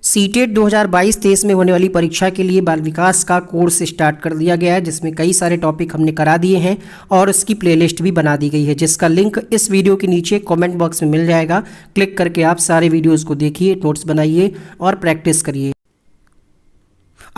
CTET 2022-23 में होने वाली परीक्षा के लिए बाल विकास का कोर्स स्टार्ट कर दिया गया है, जिसमें कई सारे टॉपिक हमने करा दिए हैं और उसकी प्लेलिस्ट भी बना दी गई है, जिसका लिंक इस वीडियो के नीचे कमेंट बॉक्स में मिल जाएगा। क्लिक करके आप सारे वीडियोस को देखिए, नोट्स बनाइए और प्रैक्टिस करिए।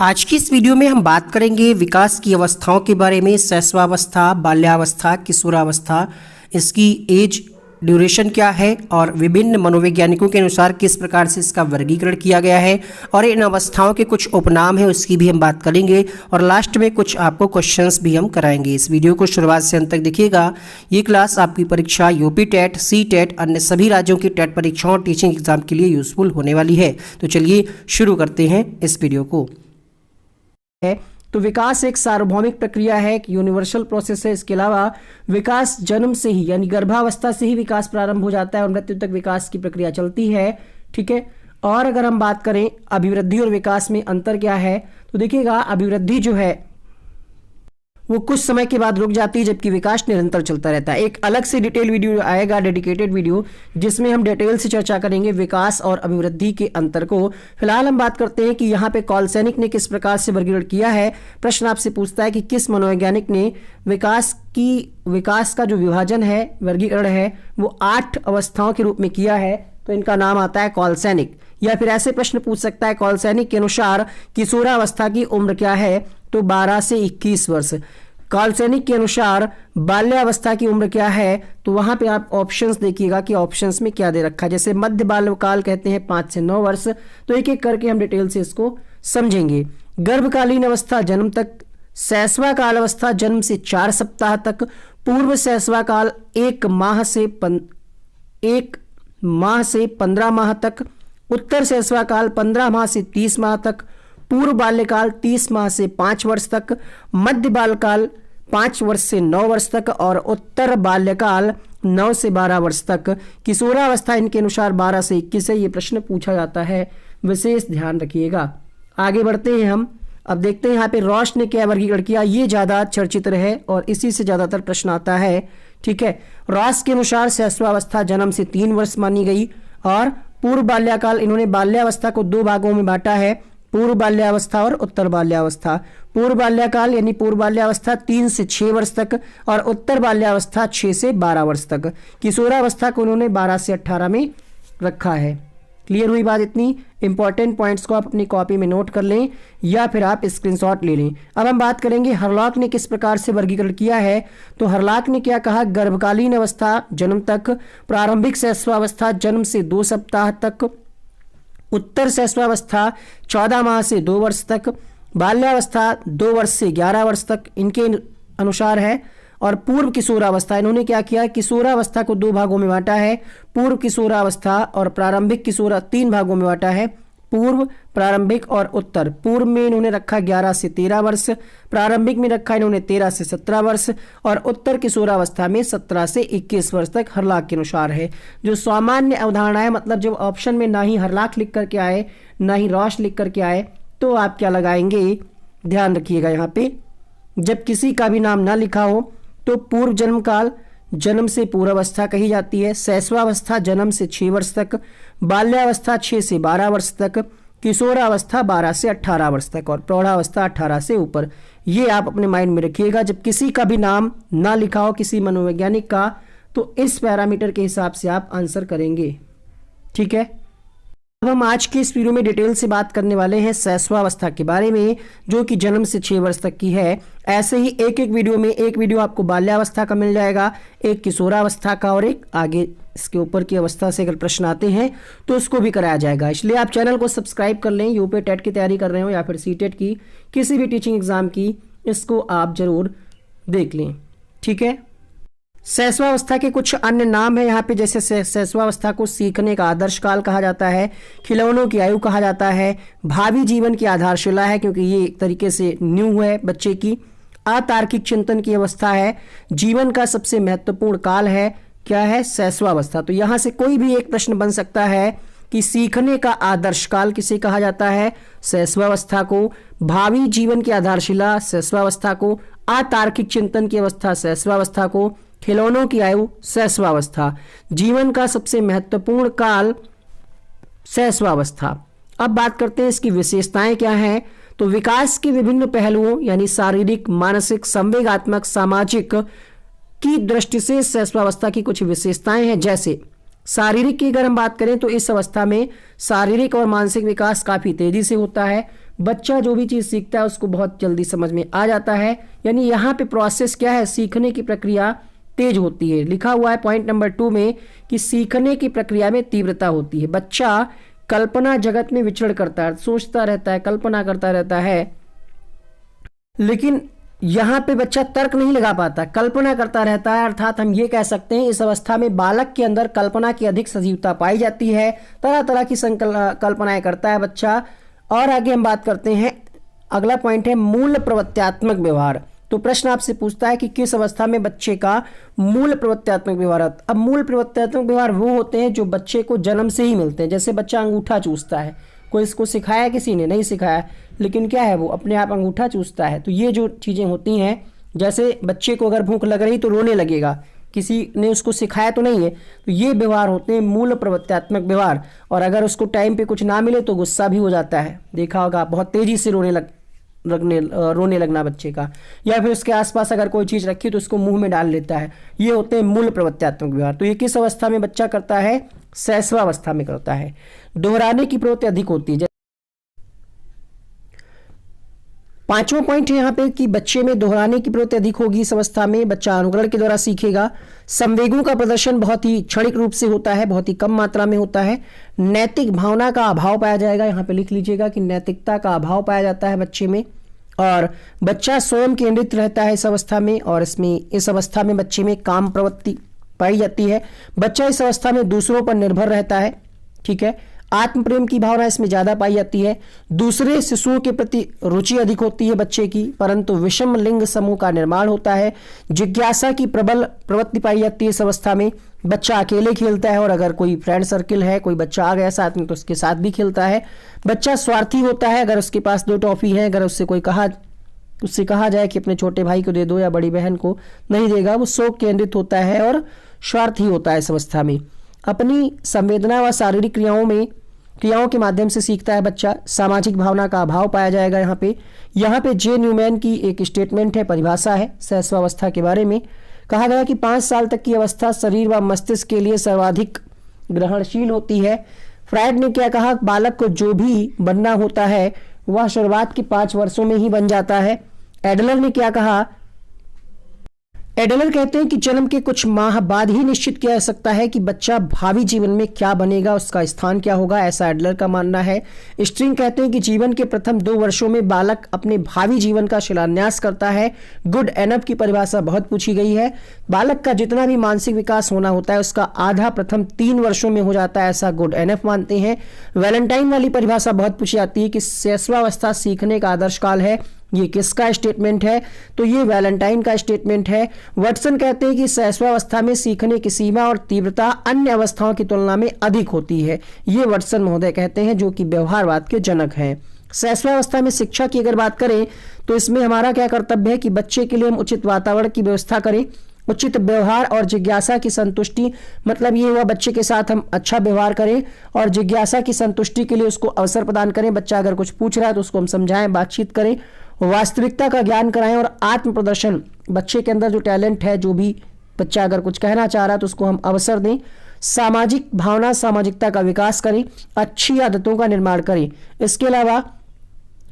आज की इस वीडियो में हम बात करेंगे विकास की अवस्थाओं के बारे में। शैशवावस्था, बाल्यावस्था, किशोरावस्था, इसकी एज ड्यूरेशन क्या है और विभिन्न मनोवैज्ञानिकों के अनुसार किस प्रकार से इसका वर्गीकरण किया गया है, और इन अवस्थाओं के कुछ उपनाम हैं उसकी भी हम बात करेंगे, और लास्ट में कुछ आपको क्वेश्चंस भी हम कराएंगे। इस वीडियो को शुरुआत से अंत तक देखिएगा। ये क्लास आपकी परीक्षा यूपी टेट, सी टेट, अन्य सभी राज्यों की टेट परीक्षाओं और टीचिंग एग्जाम के लिए यूजफुल होने वाली है। तो चलिए शुरू करते हैं इस वीडियो को। तो विकास एक सार्वभौमिक प्रक्रिया है, एक यूनिवर्सल प्रोसेस है। इसके अलावा विकास जन्म से ही यानी गर्भावस्था से ही विकास प्रारंभ हो जाता है और मृत्यु तक विकास की प्रक्रिया चलती है। ठीक है। और अगर हम बात करें अभिवृद्धि और विकास में अंतर क्या है, तो देखिएगा अभिवृद्धि जो है वो कुछ समय के बाद रुक जाती है, जबकि विकास निरंतर चलता रहता है। एक अलग से डिटेल वीडियो आएगा, डेडिकेटेड वीडियो, जिसमें हम डिटेल से चर्चा करेंगे विकास और अभिवृद्धि के अंतर को। फिलहाल हम बात करते हैं कि यहाँ पे कॉलसैनिक ने किस प्रकार से वर्गीकरण किया है। प्रश्न आपसे पूछता है कि किस मनोवैज्ञानिक ने विकास का जो विभाजन है, वर्गीकरण है, वो 8 अवस्थाओं के रूप में किया है। तो इनका नाम आता है कॉलसैनिक। या फिर ऐसे प्रश्न पूछ सकता है कॉलसैनिक के अनुसार किशोरावस्था की उम्र क्या है, तो 12 से 21 वर्ष। कॉलसैनिक के अनुसार बाल्यावस्था की उम्र क्या है, तो वहां पे आप ऑप्शंस देखिएगा कि ऑप्शंस में क्या दे रखा है। जैसे मध्य बाल्यकाल कहते हैं 5 से 9 वर्ष। तो एक एक करके हम डिटेल से इसको समझेंगे। गर्भकालीन अवस्था जन्म तक, शैशवा काल अवस्था जन्म से 4 सप्ताह तक, पूर्व शैशवा काल 1 माह से 15 माह तक, उत्तर शैशवा काल 15 माह से 30 माह तक, पूर्व बाल्यकाल 30 माह से 5 वर्ष तक, मध्य बाल्यकाल 5 वर्ष से 9 वर्ष तक, और उत्तर बाल्यकाल 9 से 12 वर्ष तक। किशोरावस्था इनके अनुसार 12 से 21 है। ये प्रश्न पूछा जाता है, विशेष ध्यान रखिएगा। आगे बढ़ते हैं हम। अब देखते हैं यहाँ पे रॉश ने क्या वर्गीकरण किया। ये ज़्यादा चर्चित है और इसी से ज़्यादातर प्रश्न आता है। ठीक है। रॉश के अनुसार शैशवावस्था जन्म से 3 वर्ष मानी गई, और पूर्व बाल्याकाल, इन्होंने बाल्यावस्था को 2 भागों में बांटा है, पूर्व बाल्यावस्था और उत्तर बाल्यावस्था। पूर्व बाल्याकाल यानी पूर्व बाल्यावस्था 3 से 6 वर्ष तक, और उत्तर बाल्यावस्था 6 से 12 वर्ष तक। किशोरावस्था को उन्होंने 12 से 18 में रखा है। क्लियर हुई बात? इतनी इंपॉर्टेंट पॉइंट्स को आप अपनी कॉपी में नोट कर लें या फिर आप स्क्रीनशॉट ले लें। अब हम बात करेंगे हरलॉक ने किस प्रकार से वर्गीकरण किया है। तो हरलॉक ने क्या कहा, गर्भकालीन अवस्था जन्म तक, प्रारंभिक शैशवावस्था जन्म से 2 सप्ताह तक, उत्तर शैशवावस्था 14 माह से 2 वर्ष तक, बाल्यावस्था 2 वर्ष से 11 वर्ष तक इनके अनुसार है, और पूर्व किशोरावस्था इन्होंने क्या किया, किशोरावस्था को 2 भागों में बांटा है, पूर्व किशोरावस्था और प्रारंभिक किशोरा 3 भागों में बांटा है, पूर्व, प्रारंभिक और उत्तर। पूर्व में इन्होंने रखा 11 से 13 वर्ष, प्रारंभिक में रखा इन्होंने 13 से 17 वर्ष, और उत्तर किशोरावस्था में 17 से 21 वर्ष तक हरलॉक के अनुसार है। जो सामान्य अवधारणा है, मतलब जब ऑप्शन में ना ही हरलॉक लिख करके आए ना ही रॉश लिख करके आए, तो आप क्या लगाएंगे, ध्यान रखिएगा। यहाँ पे जब किसी का भी नाम ना लिखा हो तो पूर्व जन्म काल जन्म से पूर्वावस्था कही जाती है, शैशवावस्था जन्म से 6 वर्ष तक, बाल्यावस्था 6 से 12 वर्ष तक, किशोरावस्था 12 से 18 वर्ष तक, और प्रौढ़ावस्था 18 से ऊपर। ये आप अपने माइंड में रखिएगा। जब किसी का भी नाम ना लिखा हो किसी मनोवैज्ञानिक का, तो इस पैरामीटर के हिसाब से आप आंसर करेंगे। ठीक है। अब हम आज के इस वीडियो में डिटेल से बात करने वाले हैं शैशवावस्था के बारे में, जो कि जन्म से 6 वर्ष तक की है। ऐसे ही एक वीडियो में एक वीडियो आपको बाल्यावस्था का मिल जाएगा, एक किशोरावस्था का, और एक आगे इसके ऊपर की अवस्था से अगर प्रश्न आते हैं तो उसको भी कराया जाएगा। इसलिए आप चैनल को सब्सक्राइब कर लें। यूपी टेट की तैयारी कर रहे हो या फिर सी टेट की, किसी भी टीचिंग एग्जाम की, इसको आप जरूर देख लें। ठीक है। शैशवावस्था के कुछ अन्य नाम है यहाँ पे, जैसे शैशवावस्था को सीखने का आदर्श काल कहा जाता है, खिलौनों की आयु कहा जाता है, भावी जीवन की आधारशिला है क्योंकि ये एक तरीके से न्यू है बच्चे की, अतार्किक चिंतन की अवस्था है, जीवन का सबसे महत्वपूर्ण काल है, क्या है, शैशवावस्था। तो यहाँ से कोई भी एक प्रश्न बन सकता है कि सीखने का आदर्श काल किसे कहा जाता है, शैशवावस्था को, भावी जीवन की आधारशिला शैशवावस्था को, अतार्किक चिंतन की अवस्था शैशवावस्था को, खिलौनों की आयु शैशवावस्था, जीवन का सबसे महत्वपूर्ण काल शैशवावस्था। अब बात करते हैं इसकी विशेषताएं क्या हैं। तो विकास के विभिन्न पहलुओं यानी शारीरिक, मानसिक, संवेगात्मक, सामाजिक की दृष्टि से शैशवावस्था की कुछ विशेषताएं हैं। जैसे शारीरिक की अगर हम बात करें तो इस अवस्था में शारीरिक और मानसिक विकास काफ़ी तेजी से होता है। बच्चा जो भी चीज़ सीखता है उसको बहुत जल्दी समझ में आ जाता है, यानी यहाँ पे प्रोसेस क्या है, सीखने की प्रक्रिया तेज होती है। लिखा हुआ है पॉइंट नंबर 2 में कि सीखने की प्रक्रिया में तीव्रता होती है। बच्चा कल्पना जगत में विचरण करता है, सोचता रहता है, कल्पना करता रहता है, लेकिन यहाँ पे बच्चा तर्क नहीं लगा पाता, कल्पना करता रहता है। अर्थात हम ये कह सकते हैं इस अवस्था में बालक के अंदर कल्पना की अधिक सजीवता पाई जाती है, तरह तरह की कल्पनाएं करता है बच्चा। और आगे हम बात करते हैं, अगला पॉइंट है मूल प्रवृत्त्यात्मक व्यवहार। तो प्रश्न आपसे पूछता है कि किस अवस्था में बच्चे का मूल प्रवृत्त्यात्मक व्यवहार। अब मूल प्रवृत्त्यात्मक व्यवहार वो होते हैं जो बच्चे को जन्म से ही मिलते हैं। जैसे बच्चा अंगूठा चूसता है, कोई इसको सिखाया, किसी ने नहीं सिखाया, लेकिन क्या है वो अपने आप अंगूठा चूसता है। तो ये जो चीज़ें होती हैं, जैसे बच्चे को अगर भूख लग रही तो रोने लगेगा, किसी ने उसको सिखाया तो नहीं है। तो ये व्यवहार होते हैं मूल प्रवृत्त्यात्मक व्यवहार। और अगर उसको टाइम पे कुछ ना मिले तो गुस्सा भी हो जाता है, देखा होगा, बहुत तेजी से रोने लगना बच्चे का, या फिर उसके आसपास अगर कोई चीज़ रखी तो उसको मुंह में डाल लेता है। ये होते हैं मूल प्रवृत्त्यात्मक व्यवहार। तो ये किस अवस्था में बच्चा करता है, शैशवावस्था में करता है। दोहराने की प्रवृत्ति अधिक होती है। पांचवा पॉइंट है यहाँ पे कि बच्चे में दोहराने की प्रवृत्ति अधिक होगी। इस अवस्था में बच्चा अनुकरण के द्वारा सीखेगा। संवेगों का प्रदर्शन बहुत ही क्षणिक रूप से होता है, बहुत ही कम मात्रा में होता है। नैतिक भावना का अभाव पाया जाएगा, यहाँ पे लिख लीजिएगा कि नैतिकता का अभाव पाया जाता है बच्चे में। और बच्चा स्वयं केंद्रित रहता है इस अवस्था में, और इस अवस्था में बच्चे में काम प्रवृत्ति पाई जाती है। बच्चा इस अवस्था में दूसरों पर निर्भर रहता है, ठीक है। आत्म प्रेम की भावना इसमें ज़्यादा पाई जाती है। दूसरे शिशुओं के प्रति रुचि अधिक होती है बच्चे की, परंतु विषम लिंग समूह का निर्माण होता है। जिज्ञासा की प्रबल प्रवृत्ति पाई जाती है इस अवस्था में। बच्चा अकेले खेलता है, और अगर कोई फ्रेंड सर्किल है, कोई बच्चा आ गया साथ में, तो उसके साथ भी खेलता है। बच्चा स्वार्थी होता है, अगर उसके पास 2 टॉफी है, अगर उससे कहा जाए कि अपने छोटे भाई को दे दो या बड़ी बहन को, नहीं देगा, वो शौक केंद्रित होता है और स्वार्थी होता है इस अवस्था में। अपनी संवेदना व शारीरिक क्रियाओं के माध्यम से सीखता है बच्चा। सामाजिक भावना का अभाव पाया जाएगा यहाँ पे जे न्यूमैन की एक स्टेटमेंट है, परिभाषा है शैशवावस्था के बारे में। कहा गया कि 5 साल तक की अवस्था शरीर व मस्तिष्क के लिए सर्वाधिक ग्रहणशील होती है। फ्रायड ने क्या कहा, बालक को जो भी बनना होता है वह शुरुआत के 5 वर्षों में ही बन जाता है। एडलर ने क्या कहा, एडलर कहते हैं कि जन्म के कुछ माह बाद ही निश्चित किया जा सकता है कि बच्चा भावी जीवन में क्या बनेगा, उसका स्थान क्या होगा, ऐसा एडलर का मानना है। स्ट्रिंग कहते हैं कि जीवन के प्रथम 2 वर्षों में बालक अपने भावी जीवन का शिलान्यास करता है। गुड एनफ की परिभाषा बहुत पूछी गई है। बालक का जितना भी मानसिक विकास होना होता है उसका आधा प्रथम 3 वर्षों में हो जाता है, ऐसा गुड एनफ मानते हैं। वैलेंटाइन वाली परिभाषा बहुत पूछी जाती है कि शैशवावस्था सीखने का आदर्श काल है। ये किसका स्टेटमेंट है, तो ये वैलेंटाइन का स्टेटमेंट है। वटसन कहते हैं कि शैशवावस्था में सीखने की सीमा और तीव्रता अन्य अवस्थाओं की तुलना में अधिक होती है। ये वटसन महोदय कहते हैं, जो कि व्यवहारवाद के जनक हैं। शैशवावस्था में शिक्षा की अगर बात करें तो इसमें हमारा क्या कर्तव्य है कि बच्चे के लिए हम उचित वातावरण की व्यवस्था करें। उचित व्यवहार और जिज्ञासा की संतुष्टि, मतलब ये हुआ बच्चे के साथ हम अच्छा व्यवहार करें और जिज्ञासा की संतुष्टि के लिए उसको अवसर प्रदान करें। बच्चा अगर कुछ पूछ रहा है तो उसको हम समझाएं, बातचीत करें, वास्तविकता का ज्ञान कराएं और आत्म प्रदर्शन, बच्चे के अंदर जो टैलेंट है, जो भी बच्चा अगर कुछ कहना चाह रहा है तो उसको हम अवसर दें। सामाजिक भावना, सामाजिकता का विकास करें, अच्छी आदतों का निर्माण करें। इसके अलावा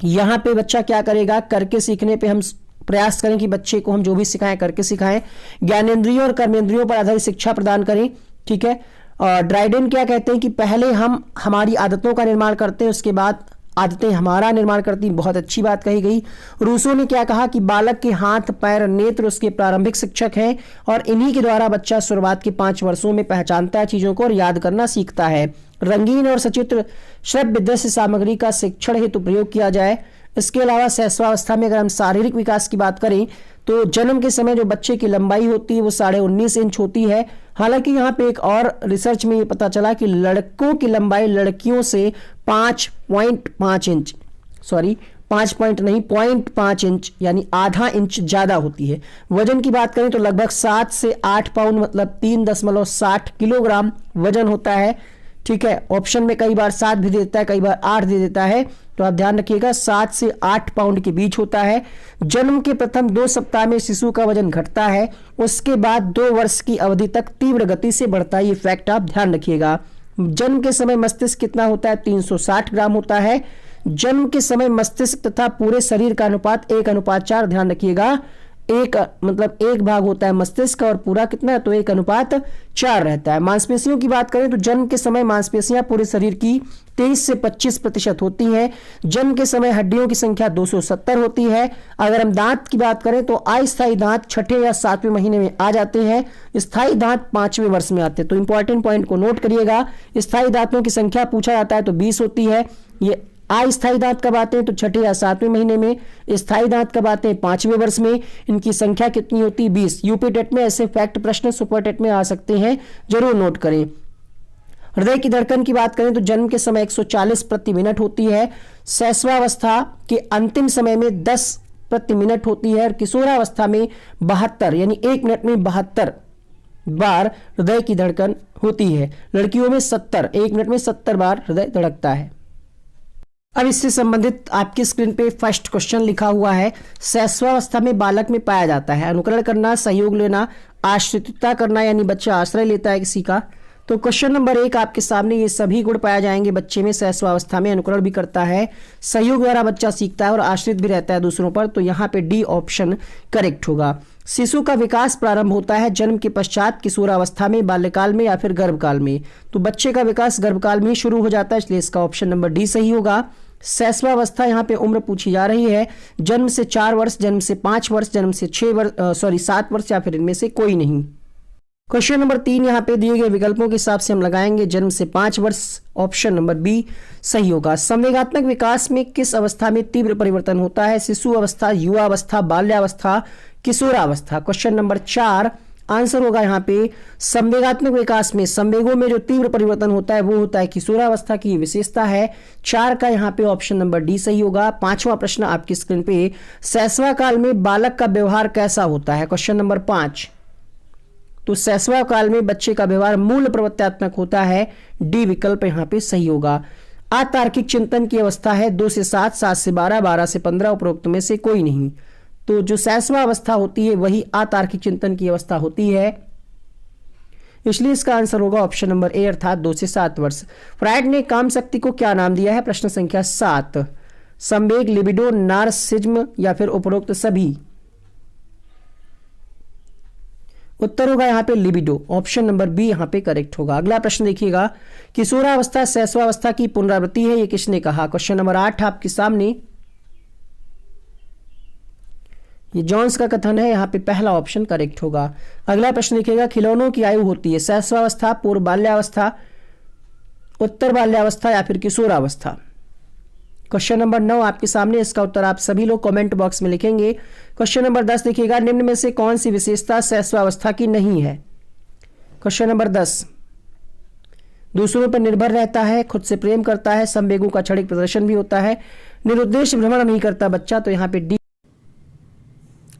यहाँ पे बच्चा क्या करेगा, करके सीखने पे हम प्रयास करें कि बच्चे को हम जो भी सिखाएं करके सिखाएं। ज्ञानेंद्रियों और कर्मेंद्रियों पर आधारित शिक्षा प्रदान करें, ठीक है। और ड्राइडेन क्या कहते हैं कि पहले हम हमारी आदतों का निर्माण करते हैं, उसके बाद आदतें हमारा निर्माण करती। बहुत अच्छी बात कही गई। रूसो ने क्या कहा कि बालक के हाथ, पैर, नेत्र उसके प्रारंभिक शिक्षक हैं और इन्हीं के द्वारा बच्चा शुरुआत के 5 वर्षों में पहचानता है चीज़ों को और याद करना सीखता है। रंगीन और सचित्र श्रव्य दृश्य सामग्री का शिक्षण हेतु प्रयोग किया जाए। इसके अलावा शैशवावस्था में अगर हम शारीरिक विकास की बात करें तो जन्म के समय जो बच्चे की लंबाई होती है वो 19.5 इंच होती है। हालांकि यहाँ पे एक और रिसर्च में ये पता चला कि लड़कों की लंबाई लड़कियों से 5.5 इंच, सॉरी 5 पॉइंट नहीं 0.5 इंच यानी आधा इंच ज़्यादा होती है। वजन की बात करें तो लगभग 7 से 8 पाउंड मतलब 3.60 किलोग्राम वजन होता है ठीक है, ऑप्शन में कई बार 7 भी देता है, कई बार 8 दे देता है, तो आप ध्यान रखिएगा 7 से 8 पाउंड के बीच होता है। जन्म के प्रथम 2 सप्ताह में शिशु का वजन घटता है, उसके बाद 2 वर्ष की अवधि तक तीव्र गति से बढ़ता है। ये फैक्ट आप ध्यान रखिएगा। जन्म के समय मस्तिष्क कितना होता है? 360 ग्राम होता है। जन्म के समय मस्तिष्क तथा पूरे शरीर का अनुपात 1:4, ध्यान रखिएगा। एक मतलब 1 भाग होता है मस्तिष्क और पूरा कितना, तो 1:4 रहता है। मांसपेशियों की बात करें तो जन्म के समय मांसपेशियां पूरे शरीर की 23 से 25% होती हैं। जन्म के समय हड्डियों की संख्या 270 होती है। अगर हम दांत की बात करें तो अस्थायी दांत 6ठे या 7वें महीने में आ जाते हैं, स्थायी दांत 5वें वर्ष में आते हैं। तो इंपॉर्टेंट पॉइंट को नोट करिएगा। स्थायी दांतों की संख्या पूछा जाता है तो 20 होती है। ये अस्थायी दांत कब आते हैं? तो 6ठे या 7वें महीने में। स्थायी दांत कब आते हैं? 5वें वर्ष में। इनकी संख्या कितनी होती है? 20। यूपी टेट में ऐसे फैक्ट प्रश्न सुपर टेट में आ सकते हैं, जरूर नोट करें। हृदय की धड़कन की बात करें तो जन्म के समय 140 प्रति मिनट होती है। शैशवावस्था के अंतिम समय में 10 प्रति मिनट होती है और किशोरावस्था में 72 यानी 1 मिनट में 72 बार हृदय की धड़कन होती है। लड़कियों में 70, 1 मिनट में 70 बार हृदय धड़कता है। अब इससे संबंधित आपकी स्क्रीन पे फर्स्ट क्वेश्चन लिखा हुआ है। शैशवावस्था में बालक में पाया जाता है अनुकरण करना, सहयोग लेना, आश्रितता करना यानी बच्चा आश्रय लेता है किसी का। तो क्वेश्चन नंबर 1 आपके सामने ये सभी गुण पाए जाएंगे बच्चे में। शैशवावस्था में अनुकरण भी करता है, सहयोग द्वारा बच्चा सीखता है और आश्रित भी रहता है दूसरों पर। तो यहाँ पे डी ऑप्शन करेक्ट होगा। शिशु का विकास प्रारंभ होता है जन्म के पश्चात, किशोरावस्था में, बाल्यकाल में या फिर गर्भकाल में। तो बच्चे का विकास गर्भकाल में ही शुरू हो जाता है, इसलिए इसका ऑप्शन नंबर डी सही होगा। शैशवावस्था यहाँ पे उम्र पूछी जा रही है। जन्म से 4 वर्ष, जन्म से 5 वर्ष, जन्म से 7 वर्ष या फिर इनमें से कोई नहीं। क्वेश्चन नंबर 3 यहाँ पे दिए गए विकल्पों के हिसाब से हम लगाएंगे। जन्म से 5 वर्ष, ऑप्शन नंबर बी सही होगा। संवेगात्मक विकास में किस अवस्था में तीव्र परिवर्तन होता है? शिशु अवस्था, युवावस्था, बाल्यावस्था, किशोरावस्था। क्वेश्चन नंबर 4 आंसर होगा यहाँ पे संवेगात्मक विकास में, संवेगों में जो तीव्र परिवर्तन होता है वो होता है किशोरावस्था की विशेषता है। 4 का यहाँ पे ऑप्शन नंबर डी सही होगा। 5वां प्रश्न आपकी स्क्रीन पे, शैशवा काल में बालक का व्यवहार कैसा होता है? Question number 5। तो शैशवा काल में बच्चे का व्यवहार मूल प्रवृत्त्यात्मक होता है। डी विकल्प यहाँ पे सही होगा। अतार्किक चिंतन की अवस्था है 2 से 7, 7 से 12, 12 से 15, उपरोक्त में से कोई नहीं। तो जो शैशवा अवस्था होती है वही अतार्किक चिंतन की अवस्था होती है, इसलिए इसका आंसर होगा ऑप्शन नंबर ए अर्थात 2 से 7 वर्ष। फ्रायड ने काम शक्ति को क्या नाम दिया है? प्रश्न संख्या 7। संवेग, लिबिडो, नार्सिज्म या फिर उपरोक्त सभी। उत्तर होगा यहाँ पे लिबिडो, ऑप्शन नंबर बी यहाँ पे करेक्ट होगा। अगला प्रश्न देखिएगा, किशोरावस्था शैशवावस्था की पुनरावृत्ति है, ये किसने कहा? क्वेश्चन नंबर 8 आपके सामने, ये जॉन्स का कथन है, यहाँ पे पहला ऑप्शन करेक्ट होगा। अगला प्रश्न देखिएगा, खिलौनों की आयु होती है शैशवावस्था, पूर्व बाल्यावस्था, उत्तर बाल्यावस्था या फिर किशोरावस्था। क्वेश्चन नंबर 9 आपके सामने, इसका उत्तर आप सभी लोग कमेंट बॉक्स में लिखेंगे। क्वेश्चन नंबर 10 देखिएगा, निम्न में से कौन सी विशेषता शैशवावस्था की नहीं है? क्वेश्चन नंबर 10, दूसरों पर निर्भर रहता है, खुद से प्रेम करता है, संवेगों का क्षणिक प्रदर्शन भी होता है, निरुद्देश्य भ्रमण नहीं करता बच्चा। तो यहाँ पे डी।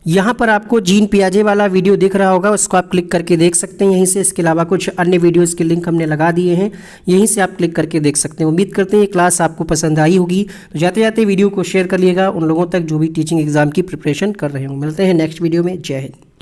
यहाँ पर आपको जीन पियाजे वाला वीडियो दिख रहा होगा, उसको आप क्लिक करके देख सकते हैं यहीं से। इसके अलावा कुछ अन्य वीडियोस के लिंक हमने लगा दिए हैं, यहीं से आप क्लिक करके देख सकते हैं। उम्मीद करते हैं ये क्लास आपको पसंद आई होगी। तो जाते जाते वीडियो को शेयर कर लिएगा उन लोगों तक जो भी टीचिंग एग्जाम की प्रिपरेशन कर रहे हो। मिलते हैं नेक्स्ट वीडियो में। जय हिंद।